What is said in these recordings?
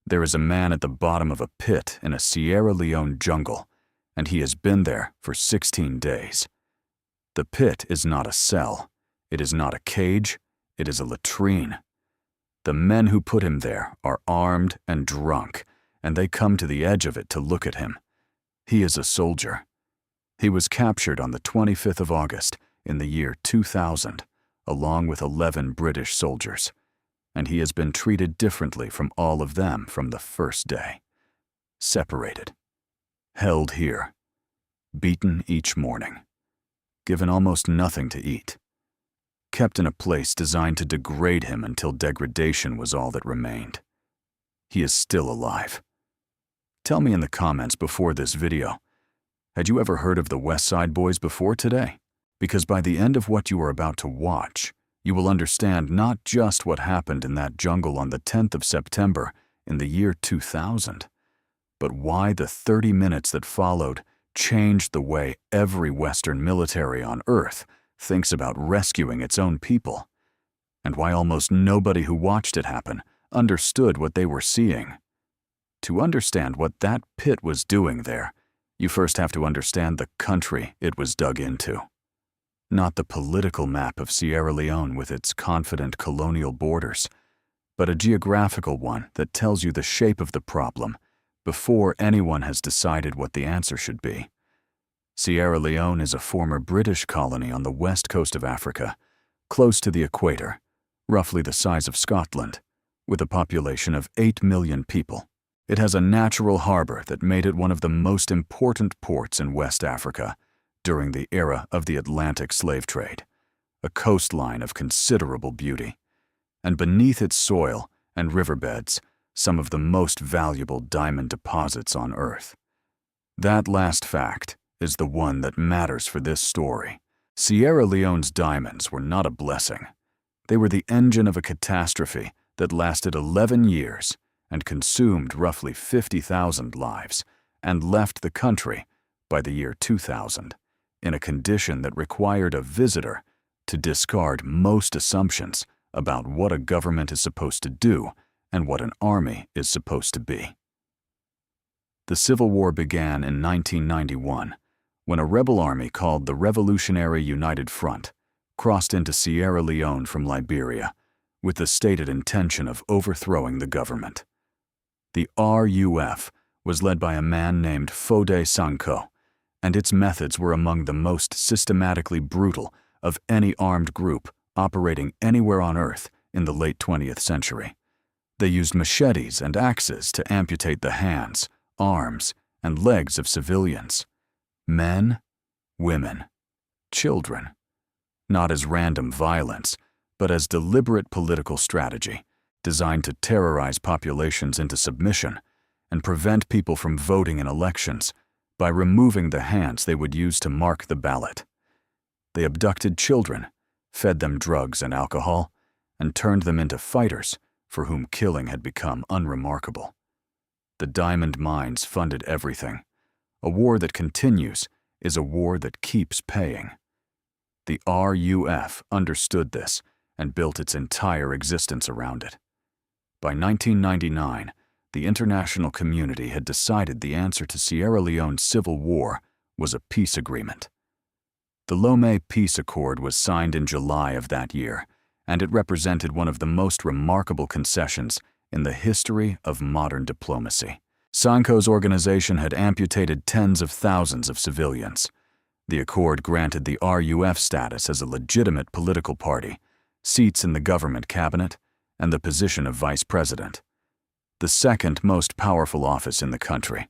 There is a man at the bottom of a pit in a Sierra Leone jungle, and he has been there for 16 days. The pit is not a cell. It is not a cage. It is a latrine. The men who put him there are armed and drunk, and they come to the edge of it to look at him. He is a soldier. He was captured on the 25th of August in the year 2000, along with 11 British soldiers, and he has been treated differently from all of them from the first day. Separated. Held here. Beaten each morning. Given almost nothing to eat. Kept in a place designed to degrade him until degradation was all that remained. He is still alive. Tell me in the comments before this video, had you ever heard of the West Side Boys before today? Because by the end of what you are about to watch, you will understand not just what happened in that jungle on the 10th of September in the year 2000, but why the 30 minutes that followed changed the way every Western military on Earth thinks about rescuing its own people, and why almost nobody who watched it happen understood what they were seeing. To understand what that pit was doing there, you first have to understand the country it was dug into. Not the political map of Sierra Leone with its confident colonial borders, but a geographical one that tells you the shape of the problem before anyone has decided what the answer should be. Sierra Leone is a former British colony on the west coast of Africa, close to the equator, roughly the size of Scotland, with a population of 8 million people. It has a natural harbor that made it one of the most important ports in West Africa during the era of the Atlantic slave trade, a coastline of considerable beauty, and beneath its soil and riverbeds, some of the most valuable diamond deposits on Earth. That last fact is the one that matters for this story. Sierra Leone's diamonds were not a blessing. They were the engine of a catastrophe that lasted 11 years and consumed roughly 50,000 lives and left the country by the year 2000 in a condition that required a visitor to discard most assumptions about what a government is supposed to do and what an army is supposed to be. The Civil War began in 1991 when a rebel army called the Revolutionary United Front crossed into Sierra Leone from Liberia with the stated intention of overthrowing the government. The RUF was led by a man named Foday Sanko, and its methods were among the most systematically brutal of any armed group operating anywhere on Earth in the late 20th century. They used machetes and axes to amputate the hands, arms, and legs of civilians. Men, women, children. Not as random violence, but as deliberate political strategy, designed to terrorize populations into submission and prevent people from voting in elections by removing the hands they would use to mark the ballot. They abducted children, fed them drugs and alcohol, and turned them into fighters for whom killing had become unremarkable. The diamond mines funded everything. A war that continues is a war that keeps paying. The RUF understood this and built its entire existence around it. By 1999, the international community had decided the answer to Sierra Leone's civil war was a peace agreement. The Lomé Peace Accord was signed in July of that year, and it represented one of the most remarkable concessions in the history of modern diplomacy. Sanko's organization had amputated tens of thousands of civilians. The accord granted the RUF status as a legitimate political party, seats in the government cabinet, and the position of vice president, the second most powerful office in the country.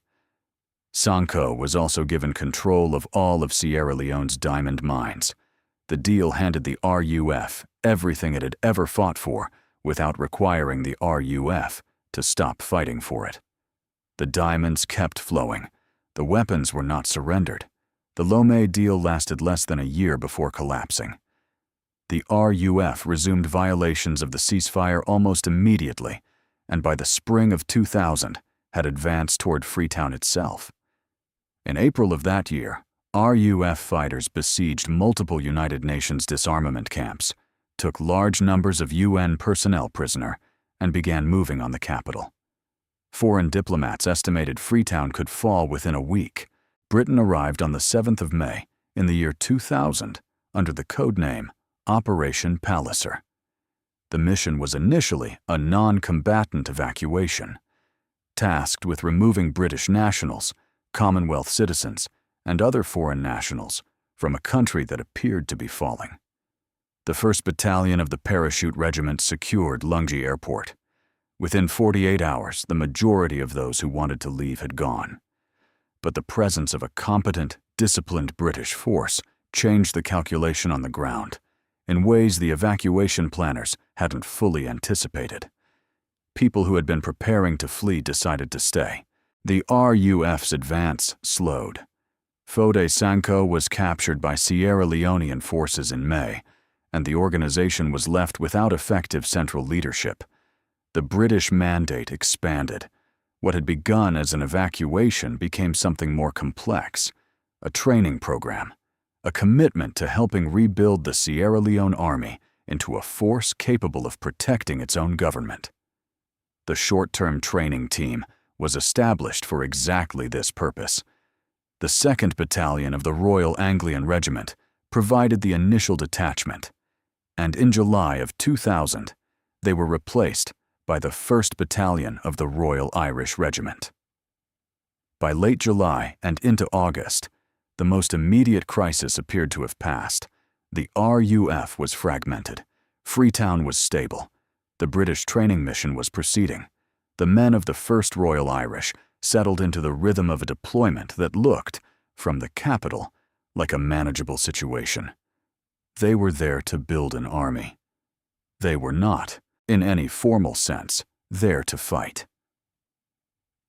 Sanko was also given control of all of Sierra Leone's diamond mines. The deal handed the RUF everything it had ever fought for without requiring the RUF to stop fighting for it. The diamonds kept flowing. The weapons were not surrendered. The Lomé deal lasted less than a year before collapsing. The RUF resumed violations of the ceasefire almost immediately, and by the spring of 2000 had advanced toward Freetown itself. In April of that year, RUF fighters besieged multiple United Nations disarmament camps, took large numbers of UN personnel prisoner, and began moving on the capital. Foreign diplomats estimated Freetown could fall within a week. Britain arrived on the 7th of May in the year 2000 under the code name Operation Palliser. The mission was initially a non-combatant evacuation, tasked with removing British nationals, Commonwealth citizens, and other foreign nationals from a country that appeared to be falling. The 1st Battalion of the Parachute Regiment secured Lungi Airport. Within 48 hours, the majority of those who wanted to leave had gone. But the presence of a competent, disciplined British force changed the calculation on the ground in ways the evacuation planners hadn't fully anticipated. People who had been preparing to flee decided to stay. The RUF's advance slowed. Fode Sanko was captured by Sierra Leonean forces in May, and the organization was left without effective central leadership. The British mandate expanded. What had begun as an evacuation became something more complex, a training program, a commitment to helping rebuild the Sierra Leone Army into a force capable of protecting its own government. The short-term training team was established for exactly this purpose. The 2nd Battalion of the Royal Irish Regiment provided the initial detachment, and in July of 2000, they were replaced by the 1st Battalion of the Royal Irish Regiment. By late July and into August, the most immediate crisis appeared to have passed. The RUF was fragmented. Freetown was stable. The British training mission was proceeding. The men of the 1st Royal Irish settled into the rhythm of a deployment that looked, from the capital, like a manageable situation. They were there to build an army. They were not, in any formal sense, there to fight.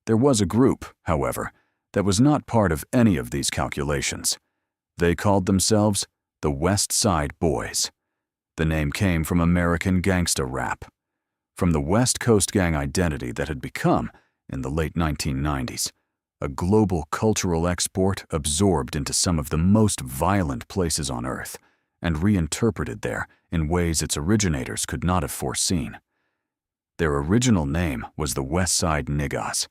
There was a group, however, that was not part of any of these calculations. They called themselves the West Side Boys. The name came from American gangsta rap, from the West Coast gang identity that had become, in the late 1990s, a global cultural export absorbed into some of the most violent places on Earth and reinterpreted there in ways its originators could not have foreseen. Their original name was the West Side Niggas,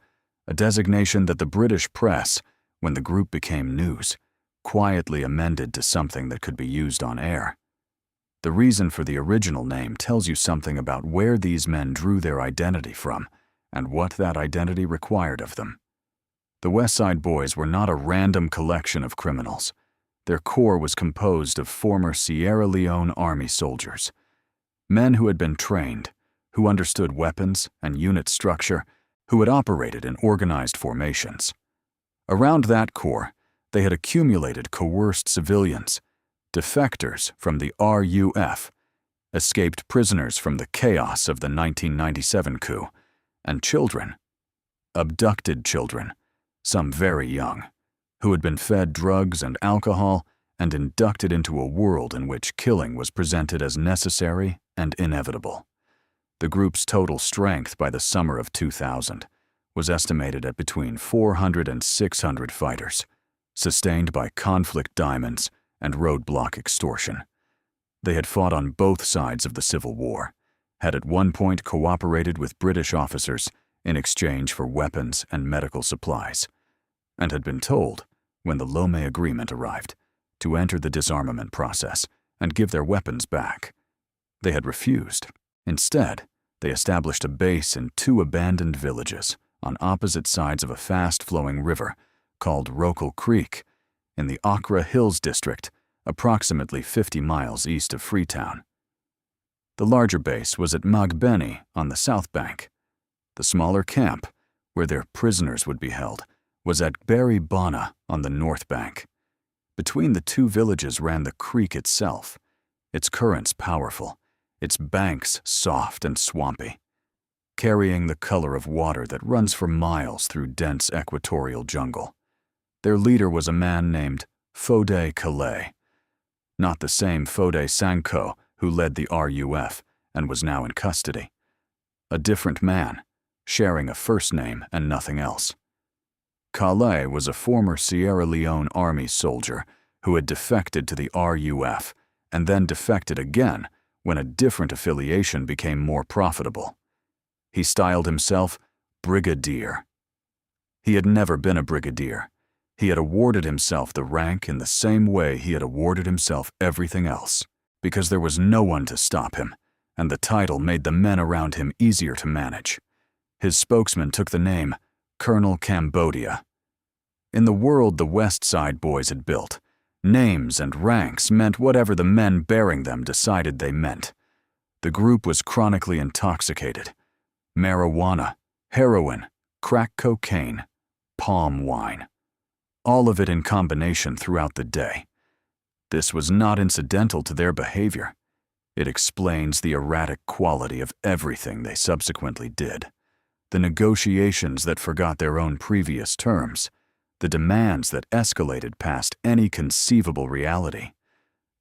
a designation that the British press, when the group became news, quietly amended to something that could be used on air. The reason for the original name tells you something about where these men drew their identity from and what that identity required of them. The West Side Boys were not a random collection of criminals. Their core was composed of former Sierra Leone Army soldiers, men who had been trained, who understood weapons and unit structure, who had operated in organized formations. Around that core, they had accumulated coerced civilians, defectors from the RUF, escaped prisoners from the chaos of the 1997 coup, and children, abducted children, some very young, who had been fed drugs and alcohol and inducted into a world in which killing was presented as necessary and inevitable. The group's total strength by the summer of 2000 was estimated at between 400 and 600 fighters, sustained by conflict diamonds and roadblock extortion. They had fought on both sides of the Civil War, had at one point cooperated with British officers in exchange for weapons and medical supplies, and had been told, when the Lome Agreement arrived, to enter the disarmament process and give their weapons back. They had refused. Instead, they established a base in 2 abandoned villages on opposite sides of a fast-flowing river called Rokel Creek in the Accra Hills district, approximately 50 miles east of Freetown. The larger base was at Magbeni on the south bank. The smaller camp, where their prisoners would be held, was at Berry Bana on the north bank. Between the 2 villages ran the creek itself, its currents powerful, its banks soft and swampy, carrying the color of water that runs for miles through dense equatorial jungle. Their leader was a man named Fode Calais, not the same Fode Sanko who led the RUF and was now in custody. A different man, sharing a first name and nothing else. Calais was a former Sierra Leone Army soldier who had defected to the RUF and then defected again when a different affiliation became more profitable. He styled himself brigadier. He had never been a brigadier. He had awarded himself the rank in the same way he had awarded himself everything else, because there was no one to stop him, and the title made the men around him easier to manage. His spokesman took the name Colonel Cambodia. In the world the West Side Boys had built, names and ranks meant whatever the men bearing them decided they meant. The group was chronically intoxicated. Marijuana, heroin, crack cocaine, palm wine. All of it in combination throughout the day. This was not incidental to their behavior. It explains the erratic quality of everything they subsequently did. The negotiations that forgot their own previous terms. The demands that escalated past any conceivable reality.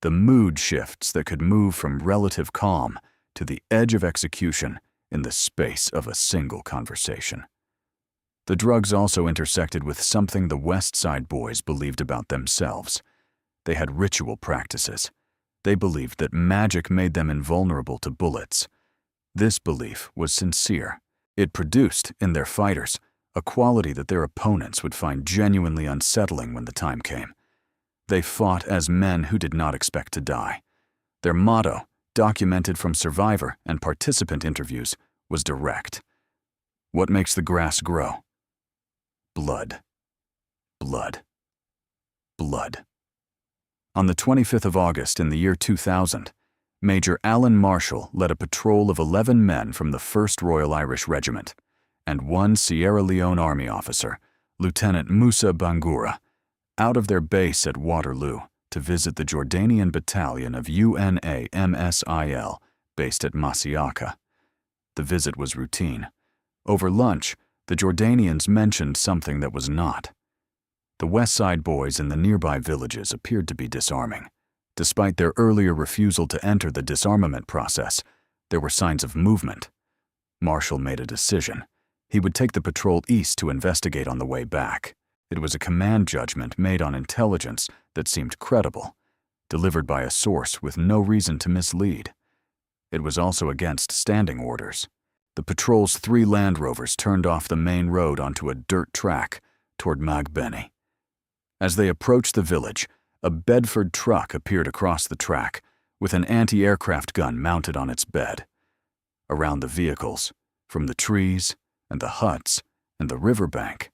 The mood shifts that could move from relative calm to the edge of execution in the space of a single conversation. The drugs also intersected with something the West Side Boys believed about themselves. They had ritual practices. They believed that magic made them invulnerable to bullets. This belief was sincere. It produced, in their fighters, a quality that their opponents would find genuinely unsettling when the time came. They fought as men who did not expect to die. Their motto, documented from survivor and participant interviews, was direct. What makes the grass grow? Blood. Blood. Blood. On the 25th of August in the year 2000, Major Alan Marshall led a patrol of 11 men from the 1st Royal Irish Regiment and one Sierra Leone Army officer, Lieutenant Musa Bangura, out of their base at Waterloo to visit the Jordanian battalion of UNAMSIL based at Masiaka. The visit was routine. Over lunch, the Jordanians mentioned something that was not. The West Side Boys in the nearby villages appeared to be disarming. Despite their earlier refusal to enter the disarmament process, there were signs of movement. Marshall made a decision. He would take the patrol east to investigate on the way back. It was a command judgment made on intelligence that seemed credible, delivered by a source with no reason to mislead. It was also against standing orders. The patrol's 3 Land Rovers turned off the main road onto a dirt track toward Magbeni. As they approached the village, a Bedford truck appeared across the track with an anti-aircraft gun mounted on its bed. Around the vehicles, from the trees and the huts and the riverbank,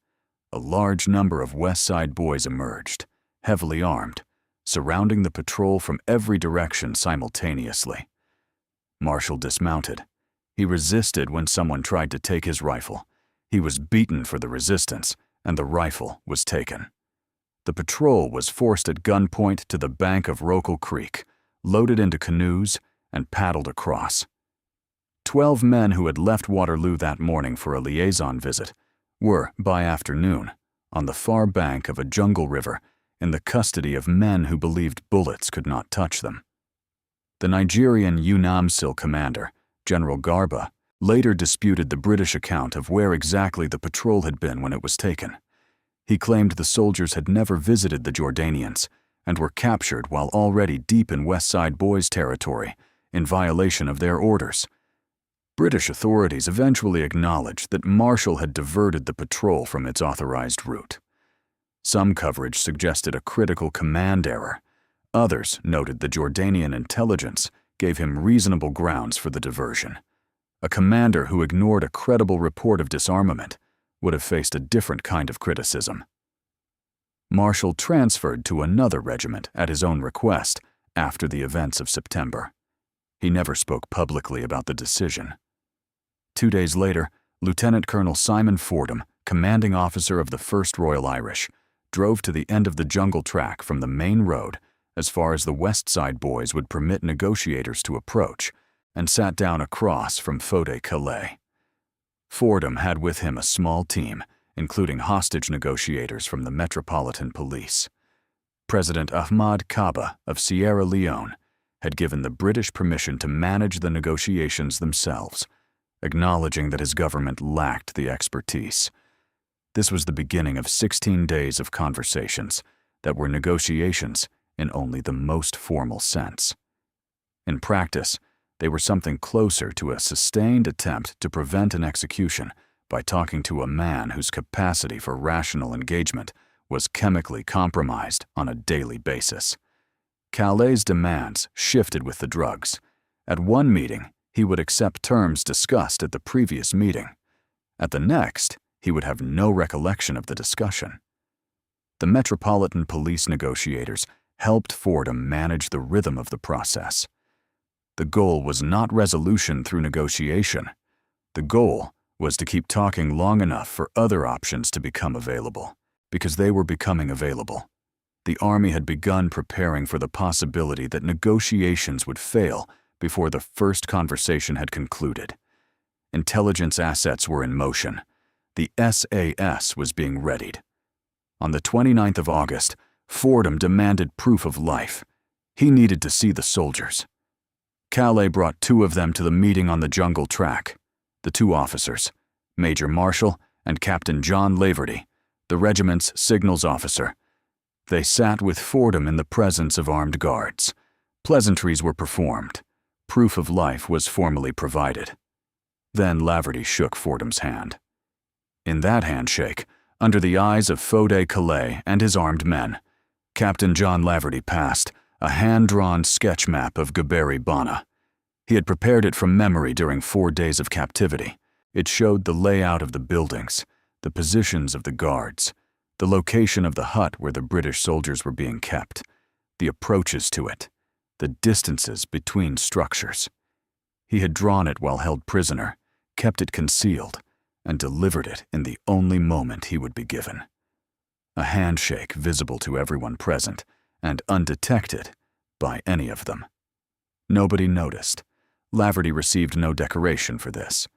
a large number of West Side Boys emerged, heavily armed, surrounding the patrol from every direction simultaneously. Marshall dismounted. He resisted when someone tried to take his rifle. He was beaten for the resistance, and the rifle was taken. The patrol was forced at gunpoint to the bank of Rokel Creek, loaded into canoes, and paddled across. 12 men who had left Waterloo that morning for a liaison visit were, by afternoon, on the far bank of a jungle river in the custody of men who believed bullets could not touch them. The Nigerian UNAMSIL commander, General Garba, later disputed the British account of where exactly the patrol had been when it was taken. He claimed the soldiers had never visited the Jordanians and were captured while already deep in West Side Boys territory in violation of their orders. British authorities eventually acknowledged that Marshall had diverted the patrol from its authorized route. Some coverage suggested a critical command error. Others noted the Jordanian intelligence gave him reasonable grounds for the diversion. A commander who ignored a credible report of disarmament would have faced a different kind of criticism. Marshall transferred to another regiment at his own request after the events of September. He never spoke publicly about the decision. 2 days later, Lieutenant Colonel Simon Fordham, commanding officer of the 1st Royal Irish, drove to the end of the jungle track from the main road as far as the West Side Boys would permit negotiators to approach, and sat down across from Fode Calais. Fordham had with him a small team, including hostage negotiators from the Metropolitan Police. President Ahmad Kaba of Sierra Leone had given the British permission to manage the negotiations themselves, acknowledging that his government lacked the expertise. This was the beginning of 16 days of conversations that were negotiations in only the most formal sense. In practice, they were something closer to a sustained attempt to prevent an execution by talking to a man whose capacity for rational engagement was chemically compromised on a daily basis. Calais' demands shifted with the drugs. At one meeting, he would accept terms discussed at the previous meeting. At the next, he would have no recollection of the discussion. The Metropolitan Police negotiators helped Fordham manage the rhythm of the process. The goal was not resolution through negotiation. The goal was to keep talking long enough for other options to become available, because they were becoming available. The Army had begun preparing for the possibility that negotiations would fail before the first conversation had concluded. Intelligence assets were in motion. The SAS was being readied. On the 29th of August, Fordham demanded proof of life. He needed to see the soldiers. Calais brought 2 of them to the meeting on the jungle track. The 2 officers, Major Marshall and Captain John Laverty, the regiment's signals officer. They sat with Fordham in the presence of armed guards. Pleasantries were performed. Proof of life was formally provided. Then Laverty shook Fordham's hand. In that handshake, under the eyes of Fode Calais and his armed men, Captain John Laverty passed a hand-drawn sketch map of Gberi Bana. He had prepared it from memory during 4 days of captivity. It showed the layout of the buildings, the positions of the guards, the location of the hut where the British soldiers were being kept, the approaches to it, the distances between structures. He had drawn it while held prisoner, kept it concealed, and delivered it in the only moment he would be given. A handshake visible to everyone present and undetected by any of them. Nobody noticed. Laverty received no decoration for this.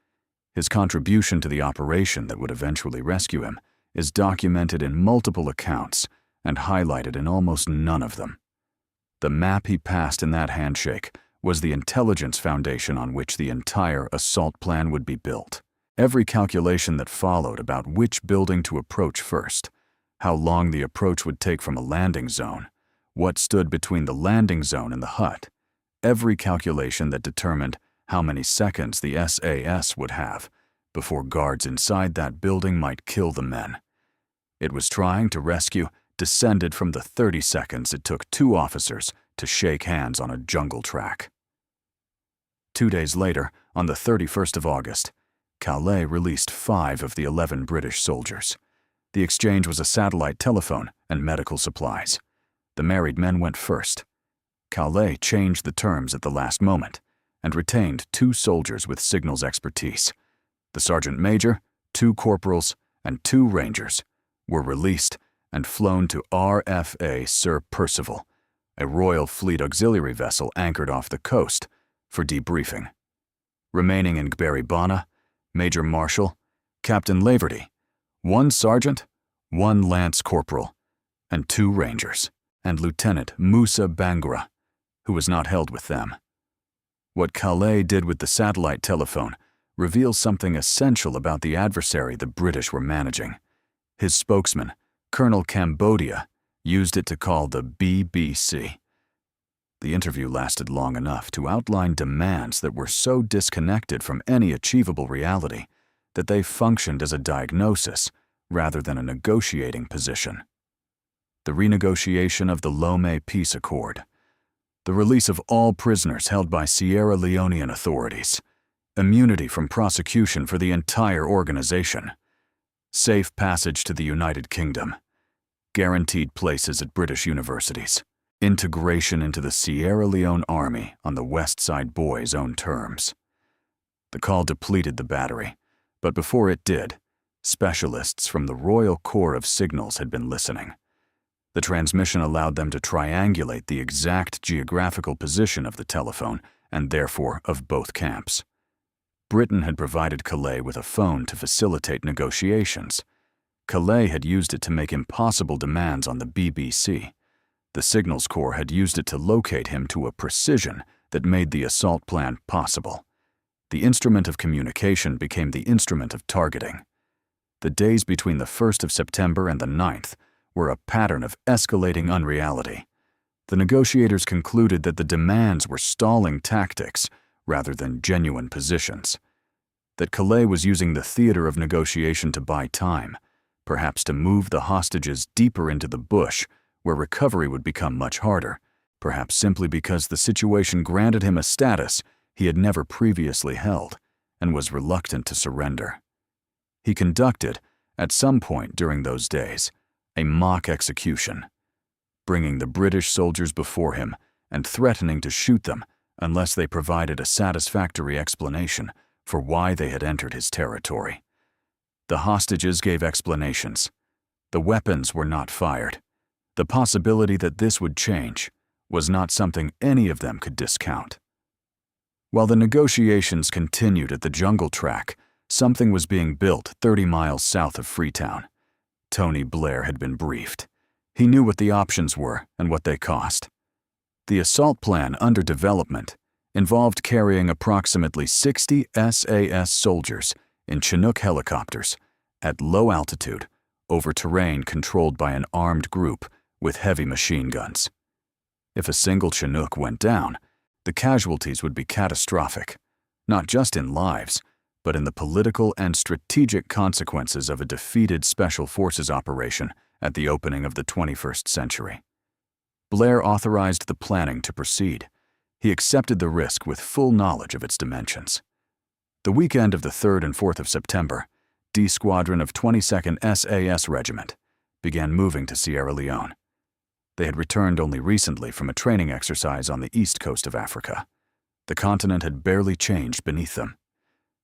His contribution to the operation that would eventually rescue him is documented in multiple accounts and highlighted in almost none of them. The map he passed in that handshake was the intelligence foundation on which the entire assault plan would be built. Every calculation that followed about which building to approach first, how long the approach would take from a landing zone, what stood between the landing zone and the hut, every calculation that determined how many seconds the SAS would have before guards inside that building might kill the men. It was trying to rescue descended from the 30 seconds it took 2 officers to shake hands on a jungle track. 2 days later, on the 31st of August, Calais released 5 of the 11 British soldiers. The exchange was a satellite telephone and medical supplies. The married men went first. Calais changed the terms at the last moment and retained 2 soldiers with signals expertise. The sergeant major, 2 corporals, and 2 rangers were released and flown to RFA Sir Percival, a Royal Fleet auxiliary vessel anchored off the coast, for debriefing. Remaining in Gberi Bana, Major Marshall, Captain Laverty, 1 sergeant, 1 lance corporal, and 2 rangers, and Lieutenant Musa Bangura, who was not held with them. What Calais did with the satellite telephone reveals something essential about the adversary the British were managing. His spokesman, Colonel Cambodia, used it to call the BBC. The interview lasted long enough to outline demands that were so disconnected from any achievable reality that they functioned as a diagnosis rather than a negotiating position. The renegotiation of the Lomé Peace Accord, the release of all prisoners held by Sierra Leonean authorities, immunity from prosecution for the entire organization, safe passage to the United Kingdom, guaranteed places at British universities, integration into the Sierra Leone Army on the West Side Boys' own terms. The call depleted the battery, but before it did, specialists from the Royal Corps of Signals had been listening. The transmission allowed them to triangulate the exact geographical position of the telephone and therefore of both camps. Britain had provided Calais with a phone to facilitate negotiations. Calais had used it to make impossible demands on the BBC. The Signals Corps had used it to locate him to a precision that made the assault plan possible. The instrument of communication became the instrument of targeting. The days between the 1st of September and the 9th were a pattern of escalating unreality. The negotiators concluded that the demands were stalling tactics rather than genuine positions. that Calais was using the theater of negotiation to buy time, perhaps to move the hostages deeper into the bush, where recovery would become much harder, perhaps simply because the situation granted him a status he had never previously held and was reluctant to surrender. He conducted, at some point during those days, a mock execution, bringing the British soldiers before him and threatening to shoot them unless they provided a satisfactory explanation for why they had entered his territory. The hostages gave explanations. The weapons were not fired. The possibility that this would change was not something any of them could discount. While the negotiations continued at the jungle track, something was being built 30 miles south of Freetown. Tony Blair had been briefed. He knew what the options were and what they cost. The assault plan under development involved carrying approximately 60 SAS soldiers in Chinook helicopters at low altitude over terrain controlled by an armed group with heavy machine guns. If a single Chinook went down, the casualties would be catastrophic, not just in lives, but in the political and strategic consequences of a defeated Special Forces operation at the opening of the 21st century. Blair authorized the planning to proceed. He accepted the risk with full knowledge of its dimensions. The weekend of the 3rd and 4th of September, D Squadron of 22nd SAS Regiment began moving to Sierra Leone. They had returned only recently from a training exercise on the east coast of Africa. The continent had barely changed beneath them.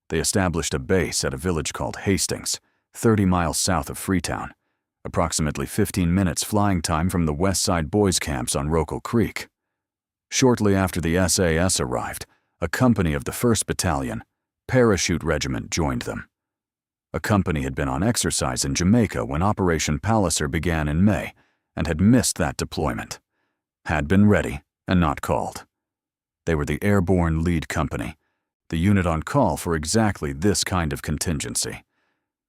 They established a base at a village called Hastings, 30 miles south of Freetown, approximately 15 minutes flying time from the West Side boys' camps on Rokel Creek. Shortly after the SAS arrived, a company of the 1st Battalion, Parachute Regiment joined them. A company had been on exercise in Jamaica when Operation Palliser began in May and had missed that deployment, had been ready and not called. They were the Airborne Lead Company, the unit on call for exactly this kind of contingency.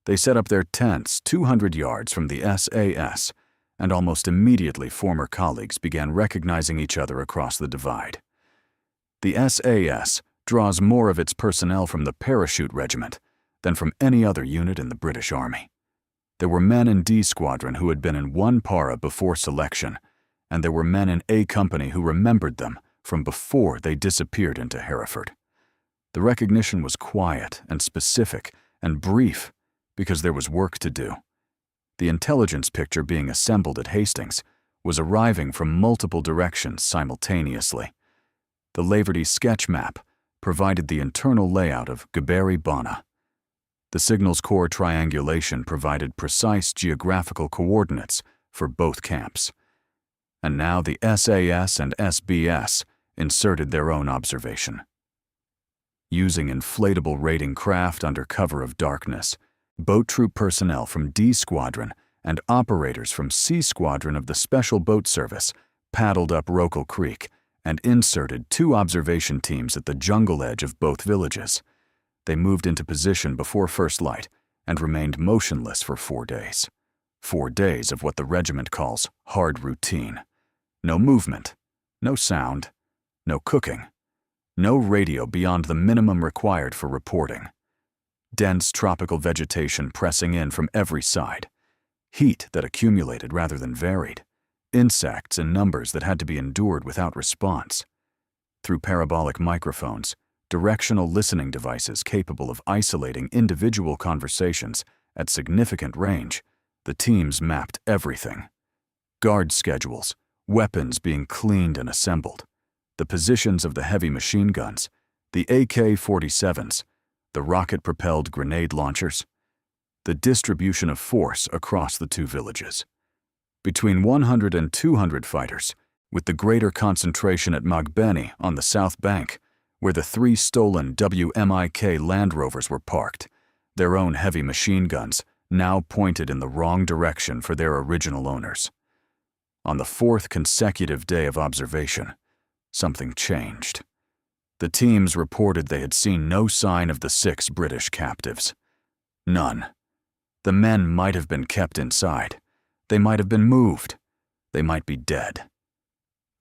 They set up their tents 200 yards from the SAS, and almost immediately former colleagues began recognizing each other across the divide. The SAS draws more of its personnel from the Parachute Regiment than from any other unit in the British Army. There were men in D Squadron who had been in one para before selection, and there were men in A Company who remembered them from before they disappeared into Hereford. The recognition was quiet and specific and brief because there was work to do. The intelligence picture being assembled at Hastings was arriving from multiple directions simultaneously. The Laverty sketch map provided the internal layout of Gaberi Bana. The Signals Corps triangulation provided precise geographical coordinates for both camps. And now the SAS and SBS inserted their own observation. Using inflatable raiding craft under cover of darkness, boat troop personnel from D Squadron and operators from C Squadron of the Special Boat Service paddled up Rokel Creek and inserted 2 observation teams at the jungle edge of both villages. They moved into position before first light and remained motionless for 4 days. 4 days of what the regiment calls hard routine. No movement, no sound, no cooking, no radio beyond the minimum required for reporting. Dense tropical vegetation pressing in from every side. Heat that accumulated rather than varied. Insects in numbers that had to be endured without response. Through parabolic microphones, directional listening devices capable of isolating individual conversations at significant range, the teams mapped everything. Guard schedules, weapons being cleaned and assembled, the positions of the heavy machine guns, the AK-47s, the rocket-propelled grenade launchers, the distribution of force across the 2 villages. Between 100 and 200 fighters, with the greater concentration at Magbeni on the south bank, where the 3 stolen WMIK Land Rovers were parked, their own heavy machine guns now pointed in the wrong direction for their original owners. On the 4th consecutive day of observation, something changed. The teams reported they had seen no sign of the 6 British captives. None. The men might have been kept inside. They might have been moved. They might be dead.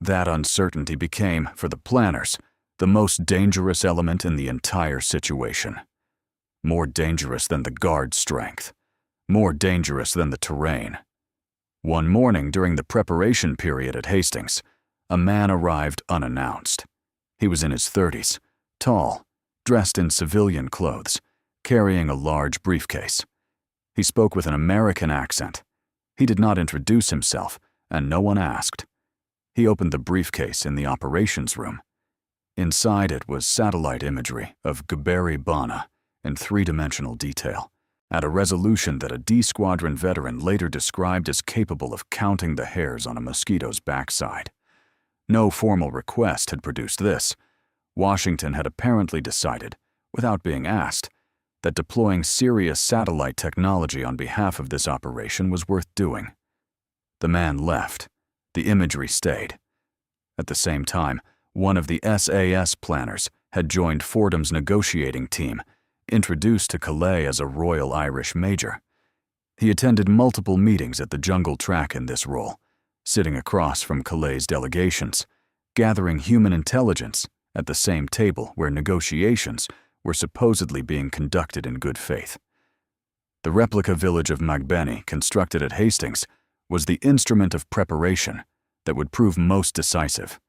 That uncertainty became, for the planners, the most dangerous element in the entire situation. more dangerous than the guard strength, more dangerous than the terrain. One morning during the preparation period at Hastings, a man arrived unannounced. He was in his 30s, tall, dressed in civilian clothes, carrying a large briefcase. He spoke with an American accent. He did not introduce himself, and no one asked. He opened the briefcase in the operations room. Inside it was satellite imagery of Gaberi Bana in three-dimensional detail, at a resolution that a D Squadron veteran later described as capable of counting the hairs on a mosquito's backside. No formal request had produced this. Washington had apparently decided, without being asked, that deploying serious satellite technology on behalf of this operation was worth doing. The man left. The imagery stayed. At the same time, one of the SAS planners had joined Fordham's negotiating team, introduced to Calais as a Royal Irish Major. He attended multiple meetings at the jungle track in this role, sitting across from Calais' delegations, gathering human intelligence at the same table where negotiations were supposedly being conducted in good faith. The replica village of Magbeni, constructed at Hastings, was the instrument of preparation that would prove most decisive.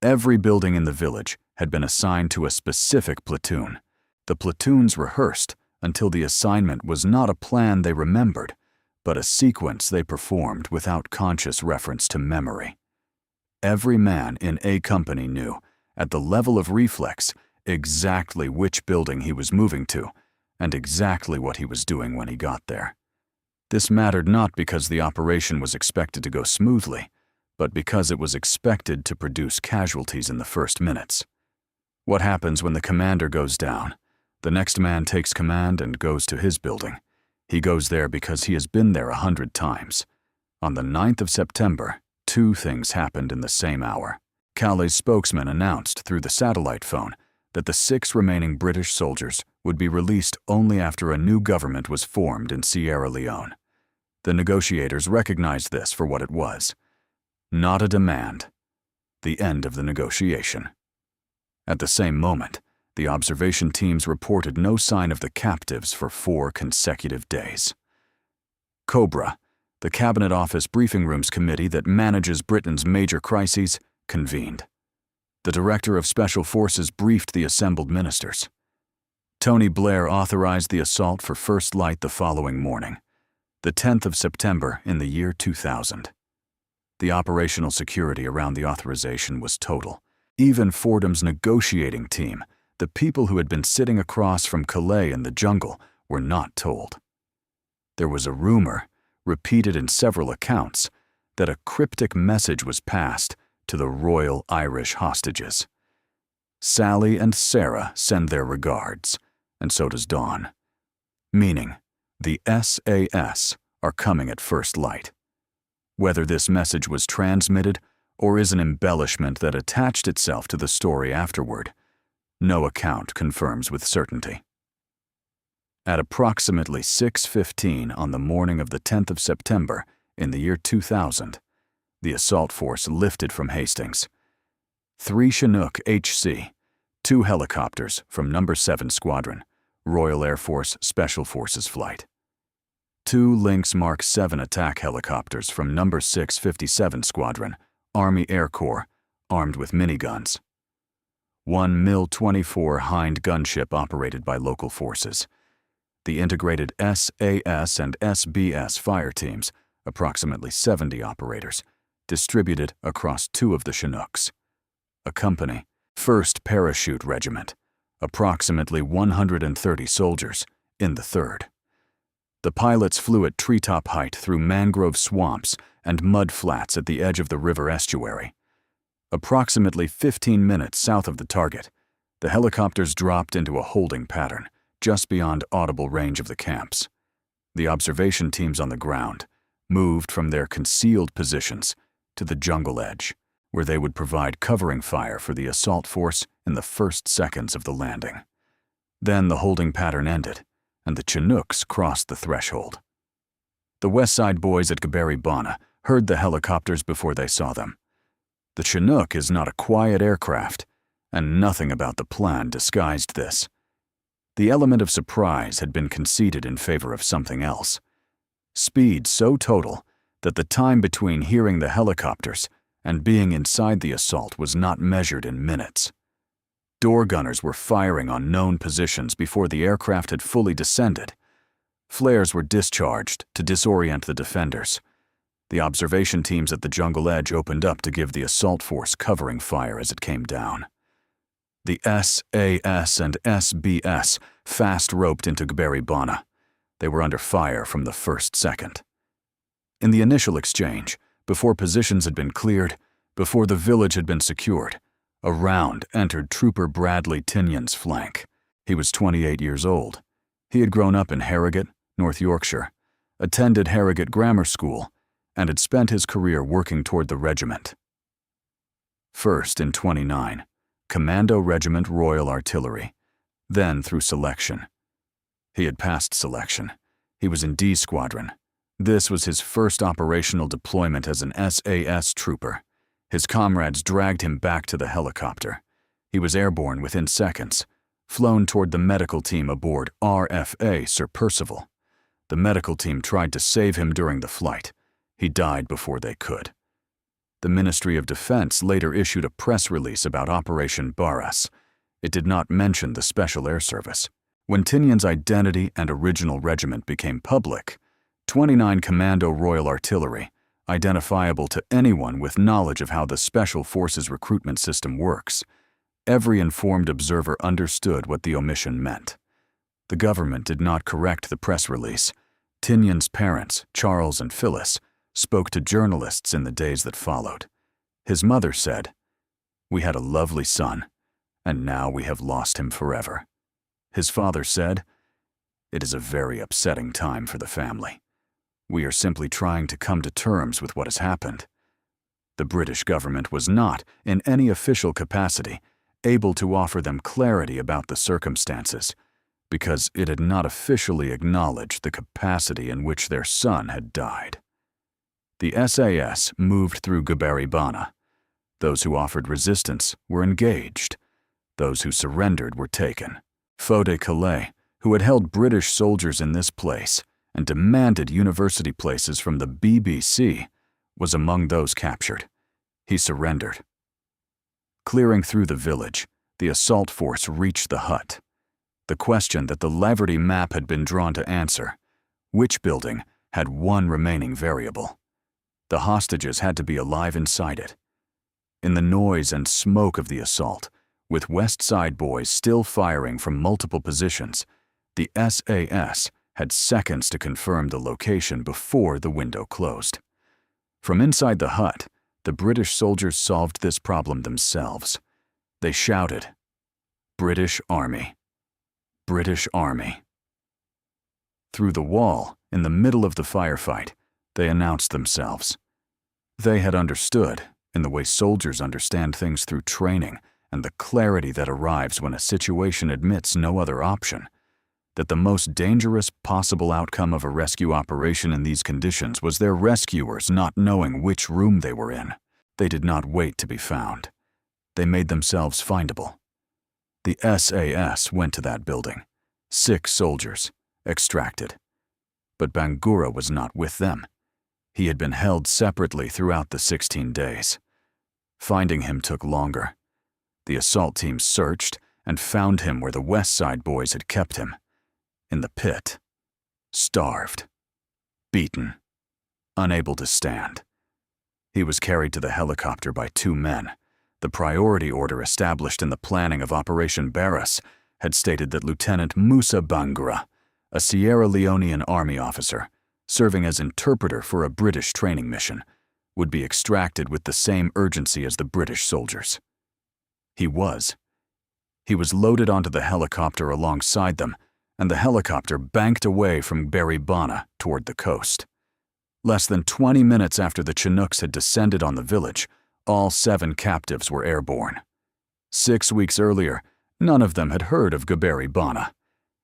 Every building in the village had been assigned to a specific platoon. The platoons rehearsed until the assignment was not a plan they remembered, but a sequence they performed without conscious reference to memory. Every man in A Company knew, at the level of reflex, exactly which building he was moving to, and exactly what he was doing when he got there. This mattered not because the operation was expected to go smoothly, but because it was expected to produce casualties in the first minutes. What happens when the commander goes down? The next man takes command and goes to his building. He goes there because he has been there 100 times. On the 9th of September, two things happened in the same hour. Calais' spokesman announced through the satellite phone that the 6 remaining British soldiers would be released only after a new government was formed in Sierra Leone. The negotiators recognized this for what it was. Not a demand. The end of the negotiation. At the same moment, the observation teams reported no sign of the captives for 4 consecutive days. COBRA, the Cabinet Office Briefing Rooms Committee that manages Britain's major crises, convened. The Director of Special Forces briefed the assembled ministers. Tony Blair authorized the assault for first light the following morning, the 10th of September in the year 2000. The operational security around the authorization was total. Even Fordham's negotiating team, the people who had been sitting across from Calais in the jungle, were not told. There was a rumor, repeated in several accounts, that a cryptic message was passed to the Royal Irish hostages. Sally and Sarah send their regards, and so does Dawn. Meaning, the SAS are coming at first light. Whether this message was transmitted or is an embellishment that attached itself to the story afterward, no account confirms with certainty. At approximately 6:15 on the morning of the 10th of September in the year 2000, the assault force lifted from Hastings. 3 Chinook HC, 2 helicopters from No. 7 Squadron, Royal Air Force Special Forces Flight. 2 Lynx Mark 7 attack helicopters from No. 6 57 Squadron, Army Air Corps, armed with miniguns. 1 MiL-24 Hind gunship operated by local forces. The integrated SAS and SBS fire teams, approximately 70 operators, distributed across 2 of the Chinooks. A company, 1st Parachute Regiment, approximately 130 soldiers, in the 3rd. The pilots flew at treetop height through mangrove swamps and mud flats at the edge of the river estuary. Approximately 15 minutes south of the target, the helicopters dropped into a holding pattern just beyond audible range of the camps. The observation teams on the ground moved from their concealed positions to the jungle edge, where they would provide covering fire for the assault force in the first seconds of the landing. Then the holding pattern ended, and the Chinooks crossed the threshold. The West Side boys at Gaberi Bana heard the helicopters before they saw them. The Chinook is not a quiet aircraft, and nothing about the plan disguised this. The element of surprise had been conceded in favor of something else. Speed so total that the time between hearing the helicopters and being inside the assault was not measured in minutes. Door gunners were firing on known positions before the aircraft had fully descended. Flares were discharged to disorient the defenders. The observation teams at the jungle edge opened up to give the assault force covering fire as it came down. The SAS and SBS fast-roped into Gbaribana. They were under fire from the first second. In the initial exchange, before positions had been cleared, before the village had been secured, a round entered Trooper Bradley Tinyon's flank. He was 28 years old. He had grown up in Harrogate, North Yorkshire, attended Harrogate Grammar School, and had spent his career working toward the regiment. First in 29, Commando Regiment Royal Artillery, then through selection. He had passed selection. He was in D Squadron. This was his first operational deployment as an SAS trooper. His comrades dragged him back to the helicopter. He was airborne within seconds, flown toward the medical team aboard RFA Sir Percival. The medical team tried to save him during the flight. He died before they could. The Ministry of Defense later issued a press release about Operation Barras. It did not mention the Special Air Service. When Tinyon's identity and original regiment became public, 29 Commando Royal Artillery, identifiable to anyone with knowledge of how the Special Forces recruitment system works, every informed observer understood what the omission meant. The government did not correct the press release. Tinyon's parents, Charles and Phyllis, spoke to journalists in the days that followed. His mother said, "We had a lovely son, and now we have lost him forever." His father said, "It is a very upsetting time for the family. We are simply trying to come to terms with what has happened." The British government was not, in any official capacity, able to offer them clarity about the circumstances, because it had not officially acknowledged the capacity in which their son had died. The SAS moved through Gbaribana. Those who offered resistance were engaged. Those who surrendered were taken. Fode Calais, who had held British soldiers in this place and demanded university places from the BBC, was among those captured. He surrendered. Clearing through the village, the assault force reached the hut. The question that the Laverty map had been drawn to answer: which building had one remaining variable? The hostages had to be alive inside it. In the noise and smoke of the assault, with West Side boys still firing from multiple positions, the SAS had seconds to confirm the location before the window closed. From inside the hut, the British soldiers solved this problem themselves. They shouted, "British Army! British Army!" Through the wall, in the middle of the firefight, they announced themselves. They had understood, in the way soldiers understand things through training and the clarity that arrives when a situation admits no other option, that the most dangerous possible outcome of a rescue operation in these conditions was their rescuers not knowing which room they were in. They did not wait to be found. They made themselves findable. The SAS went to that building. 6 soldiers, extracted. But Bangura was not with them. He had been held separately throughout the 16 days. Finding him took longer. The assault team searched and found him where the West Side boys had kept him, in the pit, starved, beaten, unable to stand. He was carried to the helicopter by 2 men. The priority order established in the planning of Operation Barras had stated that Lieutenant Musa Bangura, a Sierra Leonean army officer, serving as interpreter for a British training mission, would be extracted with the same urgency as the British soldiers. He was. He was loaded onto the helicopter alongside them, and the helicopter banked away from Gbaribana toward the coast. Less than 20 minutes after the Chinooks had descended on the village, all 7 captives were airborne. 6 weeks earlier, none of them had heard of Gbaribana.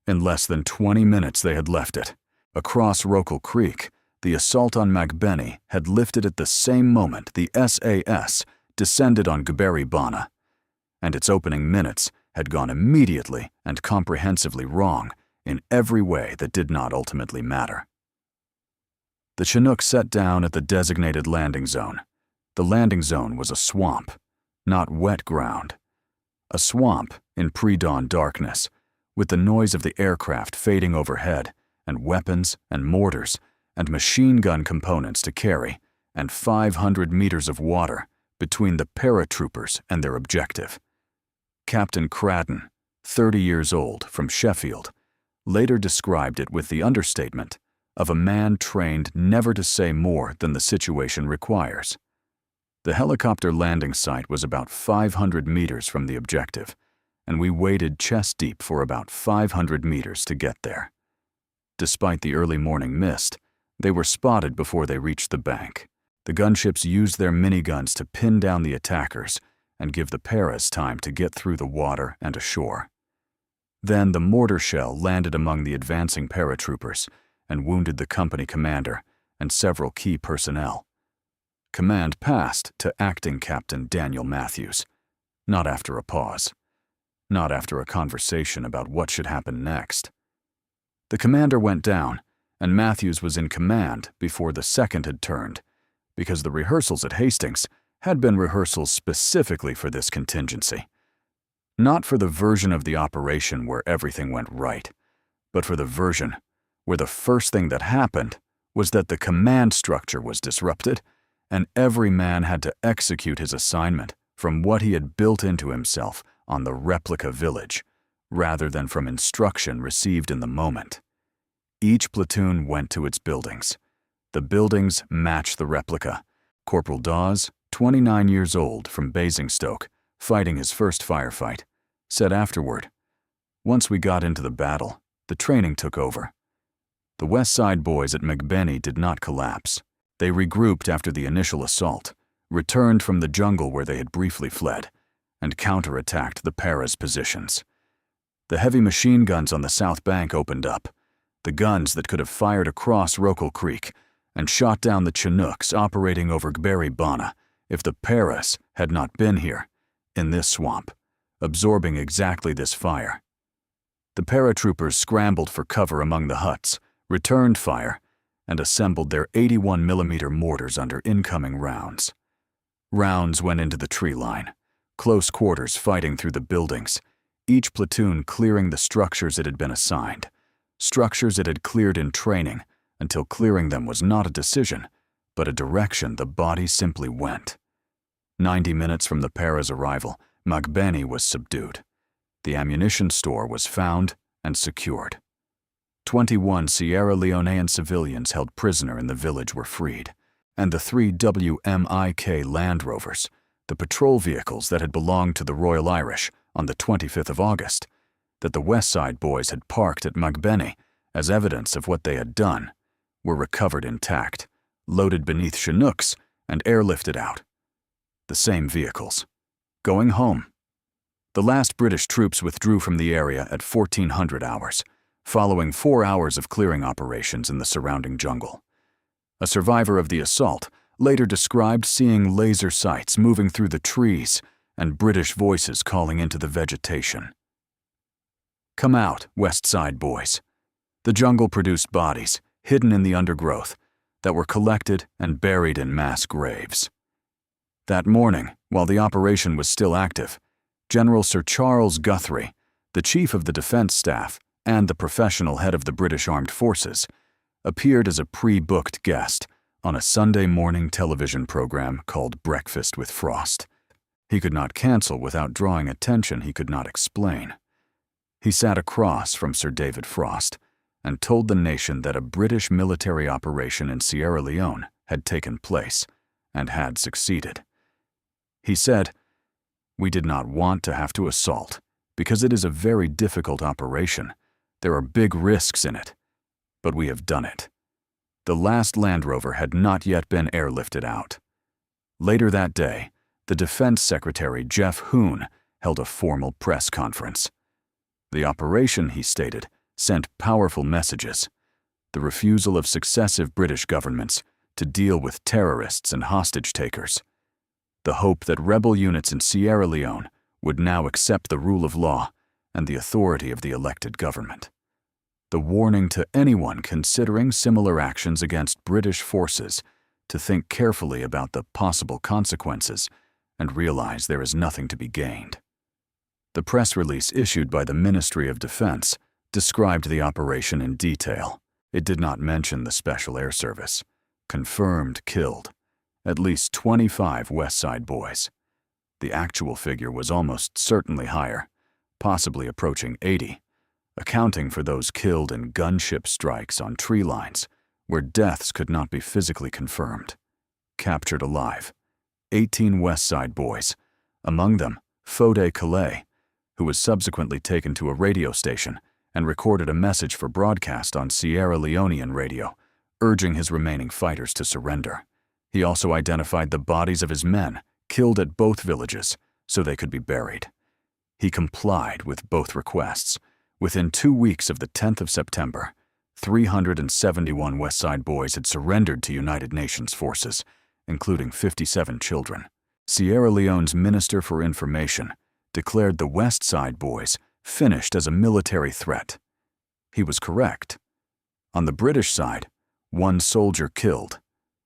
In less than 20 minutes they had left it. Across Rokel Creek, the assault on Magbeni had lifted at the same moment the SAS descended on Gbaribana, and its opening minutes had gone immediately and comprehensively wrong in every way that did not ultimately matter. The Chinook set down at the designated landing zone. The landing zone was a swamp, not wet ground. A swamp in pre-dawn darkness, with the noise of the aircraft fading overhead, and weapons and mortars and machine gun components to carry, and 500 meters of water between the paratroopers and their objective. Captain Cradden, 30 years old, from Sheffield, later described it with the understatement of a man trained never to say more than the situation requires. The helicopter landing site was about 500 meters from the objective, and we waded chest-deep for about 500 meters to get there. Despite the early morning mist, they were spotted before they reached the bank. The gunships used their miniguns to pin down the attackers and give the Barras time to get through the water and ashore. Then the mortar shell landed among the advancing paratroopers and wounded the company commander and several key personnel. Command passed to Acting Captain Daniel Matthews, not after a pause, not after a conversation about what should happen next. The commander went down, and Matthews was in command before the second had turned, because the rehearsals at Hastings had been rehearsals specifically for this contingency. Not for the version of the operation where everything went right, but for the version where the first thing that happened was that the command structure was disrupted, and every man had to execute his assignment from what he had built into himself on the replica village, rather than from instruction received in the moment. Each platoon went to its buildings. The buildings matched the replica. Corporal Dawes, 29 years old, from Basingstoke, fighting his first firefight, said afterward, "Once we got into the battle, the training took over. The West Side boys at McBenney did not collapse. They regrouped after the initial assault, returned from the jungle where they had briefly fled, and counterattacked the Barras positions. The heavy machine guns on the south bank opened up, the guns that could have fired across Rokel Creek and shot down the Chinooks operating over Gberi if the Barras had not been here, in this swamp, absorbing exactly this fire. The paratroopers scrambled for cover among the huts, returned fire, and assembled their 81mm mortars under incoming rounds. Rounds went into the tree line, close quarters fighting through the buildings, each platoon clearing the structures it had been assigned, structures it had cleared in training until clearing them was not a decision, but a direction the body simply went. 90 minutes from the Barras' arrival, McBenney was subdued. The ammunition store was found and secured. 21 Sierra Leonean civilians held prisoner in the village were freed, and the 3 WMIK Land Rovers, the patrol vehicles that had belonged to the Royal Irish on the 25th of August, that the West Side boys had parked at McBenney as evidence of what they had done, were recovered intact, loaded beneath Chinooks, and airlifted out. The same vehicles. Going home. The last British troops withdrew from the area at 1400 hours, following 4 hours of clearing operations in the surrounding jungle. A survivor of the assault later described seeing laser sights moving through the trees and British voices calling into the vegetation. Come out, West Side boys. The jungle produced bodies, hidden in the undergrowth, that were collected and buried in mass graves. That morning, while the operation was still active, General Sir Charles Guthrie, the chief of the defense staff and the professional head of the British Armed Forces, appeared as a pre-booked guest on a Sunday morning television program called Breakfast with Frost. He could not cancel without drawing attention he could not explain. He sat across from Sir David Frost and told the nation that a British military operation in Sierra Leone had taken place and had succeeded. He said, "We did not want to have to assault because it is a very difficult operation. There are big risks in it, but we have done it." The last Land Rover had not yet been airlifted out. Later that day, the Defense Secretary Jeff Hoon held a formal press conference. The operation, he stated, sent powerful messages. The refusal of successive British governments to deal with terrorists and hostage takers. The hope that rebel units in Sierra Leone would now accept the rule of law and the authority of the elected government. The warning to anyone considering similar actions against British forces to think carefully about the possible consequences and realize there is nothing to be gained. The press release issued by the Ministry of Defense described the operation in detail. It did not mention the Special Air Service. Confirmed killed. At least 25 West Side boys. The actual figure was almost certainly higher, possibly approaching 80, accounting for those killed in gunship strikes on tree lines, where deaths could not be physically confirmed. Captured alive. 18 West Side boys, among them Fode Calais, who was subsequently taken to a radio station and recorded a message for broadcast on Sierra Leonean radio, urging his remaining fighters to surrender. He also identified the bodies of his men killed at both villages so they could be buried. He complied with both requests. Within 2 weeks of the 10th of September, 371 West Side boys had surrendered to United Nations forces, including 57 children. Sierra Leone's Minister for Information declared the West Side boys finished as a military threat. He was correct. On the British side, 1 soldier killed,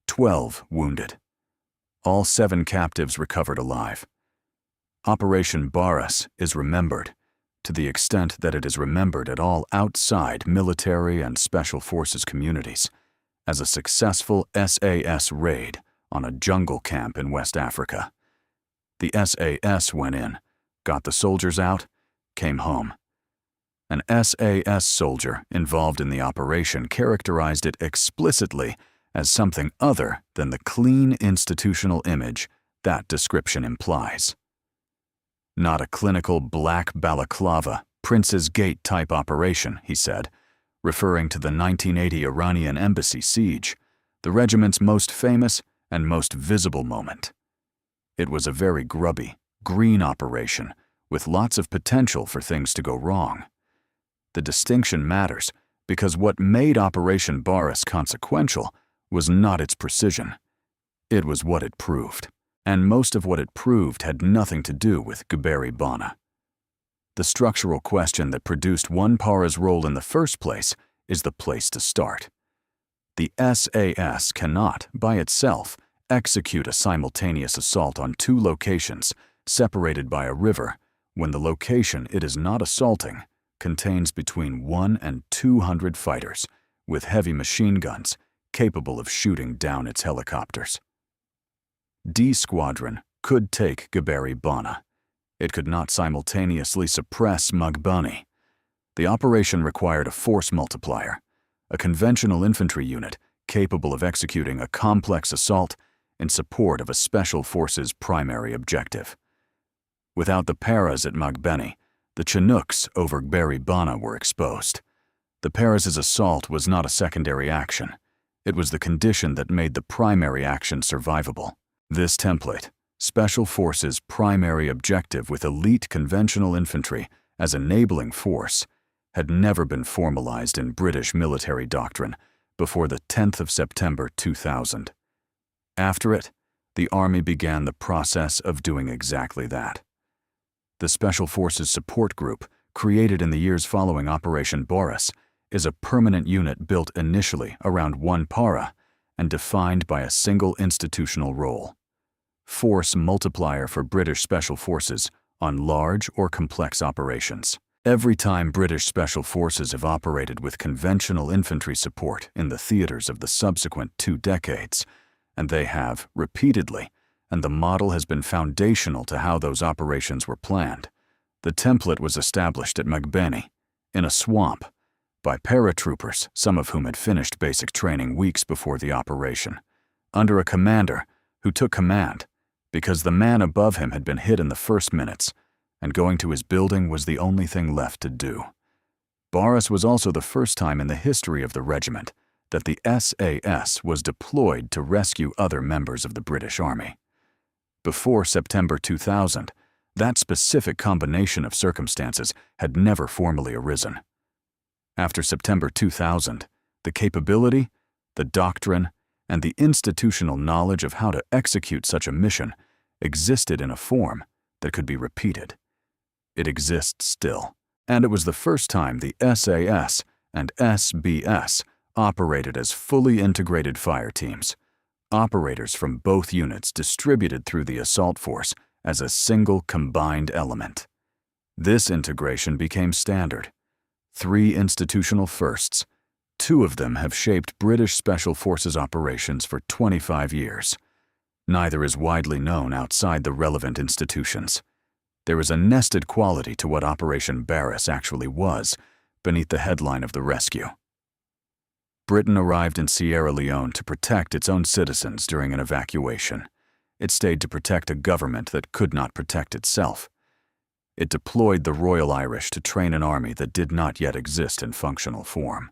12 wounded. All 7 captives recovered alive. Operation Barras is remembered, to the extent that it is remembered at all outside military and special forces communities, as a successful SAS raid on a jungle camp in West Africa. The SAS went in, got the soldiers out, came home. An SAS soldier involved in the operation characterized it explicitly as something other than the clean institutional image that description implies. Not a clinical black balaclava, Prince's Gate type operation, he said, referring to the 1980 Iranian embassy siege, the regiment's most famous and most visible moment. It was a very grubby, green operation with lots of potential for things to go wrong. The distinction matters because what made Operation Barras consequential was not its precision. It was what it proved, and most of what it proved had nothing to do with Gaberi Bana. The structural question that produced one para's role in the first place is the place to start. The SAS cannot, by itself, execute a simultaneous assault on 2 locations separated by a river when the location it is not assaulting contains between 100 and 200 fighters with heavy machine guns capable of shooting down its helicopters. D Squadron could take Gaberi Bana. It could not simultaneously suppress Mugbani. The operation required a force multiplier, a conventional infantry unit capable of executing a complex assault in support of a special forces primary objective. Without the paras at Mugbani, the Chinooks over Gaberi Bana were exposed. The paras' assault was not a secondary action. It was the condition that made the primary action survivable. This template, Special Forces' primary objective with elite conventional infantry as enabling force, had never been formalized in British military doctrine before the 10th of September 2000. After it, the Army began the process of doing exactly that. The Special Forces Support Group, created in the years following Operation Barras, is a permanent unit built initially around 1 para and defined by a single institutional role. Force multiplier for British Special Forces on large or complex operations. Every time British Special Forces have operated with conventional infantry support in the theaters of the subsequent 2 decades, and they have repeatedly, and the model has been foundational to how those operations were planned. The template was established at Mugbani, in a swamp, by paratroopers, some of whom had finished basic training weeks before the operation, under a commander who took command because the man above him had been hit in the first minutes, and going to his building was the only thing left to do. Barras was also the first time in the history of the regiment that the SAS was deployed to rescue other members of the British Army. Before September 2000, that specific combination of circumstances had never formally arisen. After September 2000, the capability, the doctrine, and the institutional knowledge of how to execute such a mission existed in a form that could be repeated. It exists still, and it was the first time the SAS and SBS operated as fully integrated fire teams, operators from both units distributed through the assault force as a single combined element. This integration became standard. 3 institutional firsts. 2 of them have shaped British Special Forces operations for 25 years. Neither is widely known outside the relevant institutions. There is a nested quality to what Operation Barras actually was beneath the headline of the rescue. Britain arrived in Sierra Leone to protect its own citizens during an evacuation. It stayed to protect a government that could not protect itself. It deployed the Royal Irish to train an army that did not yet exist in functional form.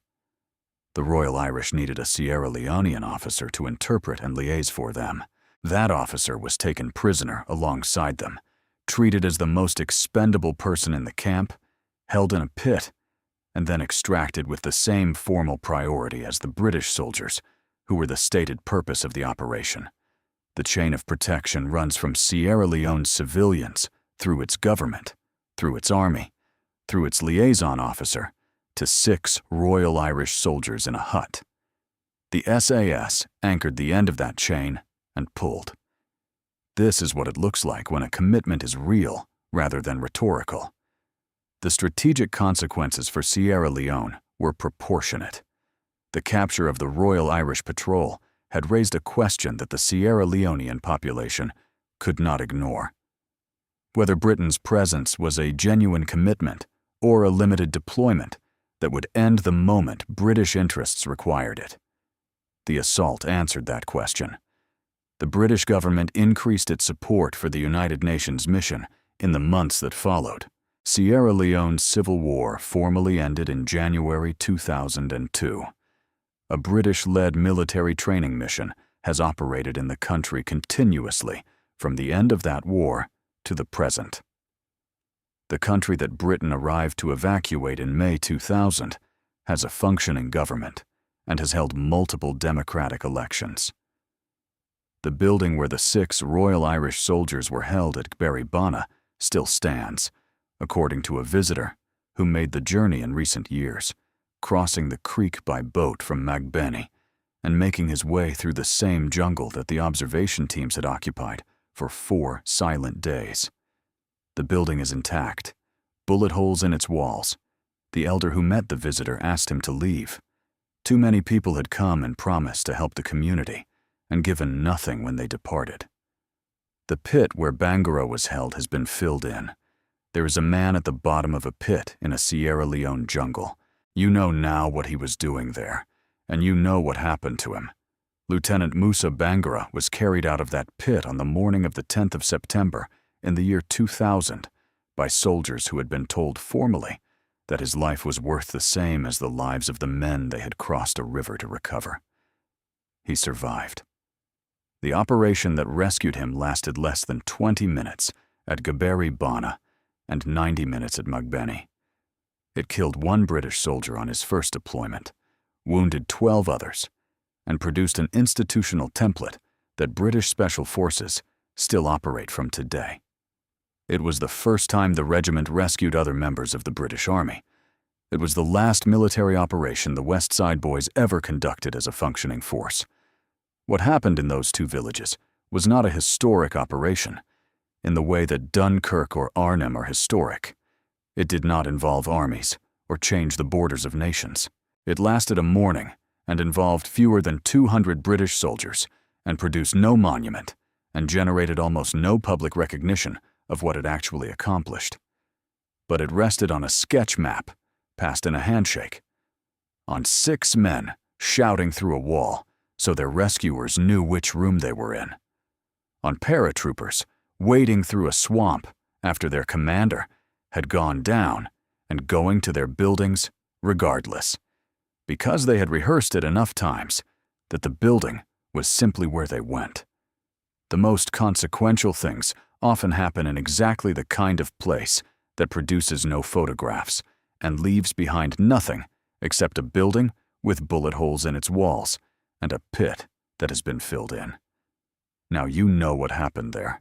The Royal Irish needed a Sierra Leonean officer to interpret and liaise for them. That officer was taken prisoner alongside them, treated as the most expendable person in the camp, held in a pit, and then extracted with the same formal priority as the British soldiers, who were the stated purpose of the operation. The chain of protection runs from Sierra Leone's civilians, through its government, through its army, through its liaison officer, to 6 Royal Irish soldiers in a hut. The SAS anchored the end of that chain and pulled. This is what it looks like when a commitment is real rather than rhetorical. The strategic consequences for Sierra Leone were proportionate. The capture of the Royal Irish Patrol had raised a question that the Sierra Leonean population could not ignore. Whether Britain's presence was a genuine commitment or a limited deployment that would end the moment British interests required it. The assault answered that question. The British government increased its support for the United Nations mission in the months that followed. Sierra Leone's civil war formally ended in January 2002. A British-led military training mission has operated in the country continuously from the end of that war to the present. The country that Britain arrived to evacuate in May 2000 has a functioning government and has held multiple democratic elections. The building where the 6 Royal Irish soldiers were held at Barras still stands, according to a visitor who made the journey in recent years, crossing the creek by boat from Magbeni and making his way through the same jungle that the observation teams had occupied for 4 silent days. The building is intact, bullet holes in its walls. The elder who met the visitor asked him to leave. Too many people had come and promised to help the community, and given nothing when they departed. The pit where Bangura was held has been filled in. There is a man at the bottom of a pit in a Sierra Leone jungle. You know now what he was doing there, and you know what happened to him. Lieutenant Musa Bangura was carried out of that pit on the morning of the 10th of September in the year 2000 by soldiers who had been told formally that his life was worth the same as the lives of the men they had crossed a river to recover. He survived. The operation that rescued him lasted less than 20 minutes at Barras and 90 minutes at Magbeni. It killed 1 British soldier on his first deployment, wounded 12 others, and produced an institutional template that British Special Forces still operate from today. It was the first time the regiment rescued other members of the British Army. It was the last military operation the West Side Boys ever conducted as a functioning force. What happened in those 2 villages was not a historic operation, in the way that Dunkirk or Arnhem are historic. It did not involve armies or change the borders of nations. It lasted a morning and involved fewer than 200 British soldiers and produced no monument and generated almost no public recognition of what it actually accomplished. But it rested on a sketch map passed in a handshake, on 6 men shouting through a wall so their rescuers knew which room they were in, on paratroopers wading through a swamp after their commander had gone down and going to their buildings regardless, because they had rehearsed it enough times that the building was simply where they went. The most consequential things often happen in exactly the kind of place that produces no photographs and leaves behind nothing except a building with bullet holes in its walls and a pit that has been filled in. Now you know what happened there.